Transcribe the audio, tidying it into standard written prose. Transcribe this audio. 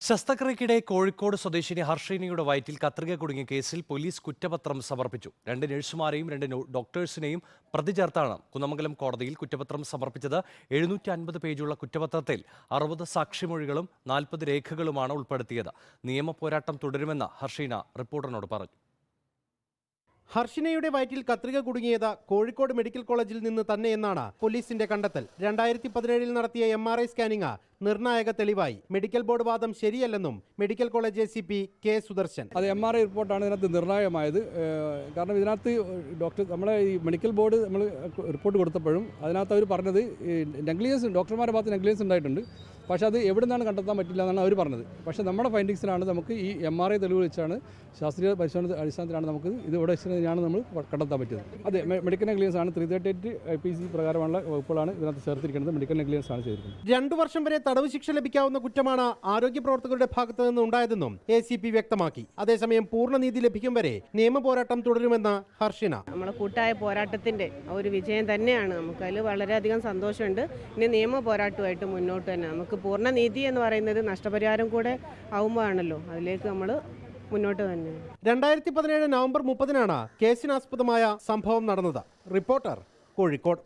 ശസ്ത്രക്രിയയ്ക്കിടെ കോഴിക്കോട് സ്വദേശിനി ഹർഷിനിയുടെ വയറ്റിൽ കത്രിക കുടുങ്ങിയ കേസിൽ പോലീസ് കുറ്റപത്രം സമർപ്പിച്ചു. 2 നഴ്സുമാരെയും 2 ഡോക്ടേഴ്സിനെയും പ്രതി ചേർത്താണ് കുന്നമംഗലം കോടതിയിൽ കുറ്റപത്രം സമർപ്പിച്ചത്. 750 പേജുള്ള കുറ്റപത്രത്തിൽ 60 സാക്ഷിമൊഴികളും 40 രേഖകളുമാണ് ഉൾപ്പെടുത്തിയത്. നിയമ പോരാട്ടം തുടരുമെന്ന് ഹർഷീന റിപ്പോർട്ടറിനോട് പറഞ്ഞു. ഹർഷിനയുടെ വയറ്റിൽ കത്രിക കുടുങ്ങിയത് കോഴിക്കോട് മെഡിക്കൽ കോളേജിൽ നിന്ന് തന്നെയെന്നാണ് പോലീസിന്റെ കണ്ടെത്തൽ. 2017 നടത്തിയ MRI സ്കാനിംഗ് നിർണായക തെളിവായി. മെഡിക്കൽ ബോർഡ് വാദം ശരിയല്ലെന്നും medical college ACP K. Sudarshan. അത് MRI റിപ്പോർട്ടാണ് ഇതിനകത്ത് നിർണായകമായത്. കാരണം ഇതിനകത്ത് നമ്മളെ ഈ മെഡിക്കൽ ബോർഡ് നമ്മൾ റിപ്പോർട്ട് കൊടുത്തപ്പോഴും അതിനകത്ത് അവർ പറഞ്ഞത് നെഗ്ലിജൻസ്, ഡോക്ടർമാരുടെ ഭാഗത്ത് നെഗ്ലിജൻസ് ഉണ്ടായിട്ടുണ്ട്. പക്ഷേ അത് എവിടെ നിന്നാണ് കണ്ടെത്താൻ പറ്റില്ല എന്നാണ് അവർ പറഞ്ഞത്. പക്ഷേ നമ്മുടെ ഫൈൻഡിങ്സിലാണ് നമുക്ക് ഈ MRI തെളിവ് വെച്ചാണ്, ശാസ്ത്രീയ പരിശോധന അടിസ്ഥാനത്തിലാണ് നമുക്ക് ഇത് ഇവിടെ വെച്ചാണ് നമ്മൾ കണ്ടെത്താൻ പറ്റിയത്. അതെ, മെഡിക്കൽ നെഗ്ലിജൻസ് ആണ്. 338 IPC പ്രകാരമുള്ള വകുപ്പുകളാണ് ഇതിനകത്ത് ചേർത്തിരിക്കുന്നത്. മെഡിക്കൽ നെഗ്ലിജൻസ് ആണ് ചെയ്തിരിക്കുന്നത്. 2 വർഷം വരെ തടവ് ശിക്ഷ ലഭിക്കാവുന്ന കുറ്റമാണ് ആരോഗ്യ പ്രവർത്തകരുടെ ഭാഗത്തു നിന്ന് ഉണ്ടായതെന്നും ACP വ്യക്തമാക്കി. അതേസമയം പൂർണ്ണനീതി ലഭിക്കും വരെ നിയമ പോരാട്ടം തുടരുമെന്ന് ഹർഷിന. നമ്മളെ കൂട്ടായ പോരാട്ടത്തിന്റെ ഒരു വിജയം തന്നെയാണ്. നമുക്ക് അതിൽ വളരെയധികം സന്തോഷമുണ്ട്. ഇനി നിയമ പോരാട്ടമായിട്ട് മുന്നോട്ട് തന്നെ നമുക്ക് പൂർണ്ണനീതി എന്ന് പറയുന്നത് നഷ്ടപരിഹാരം കൂടെ ആവുമ്പോഴാണല്ലോ, അതിലേക്ക് നമ്മൾ മുന്നോട്ട് തന്നെ. 2017 നവംബർ 30-നാണ് കേസിനാസ്പദമായ സംഭവം നടന്നത്. റിപ്പോർട്ടർ, കോഴിക്കോട്.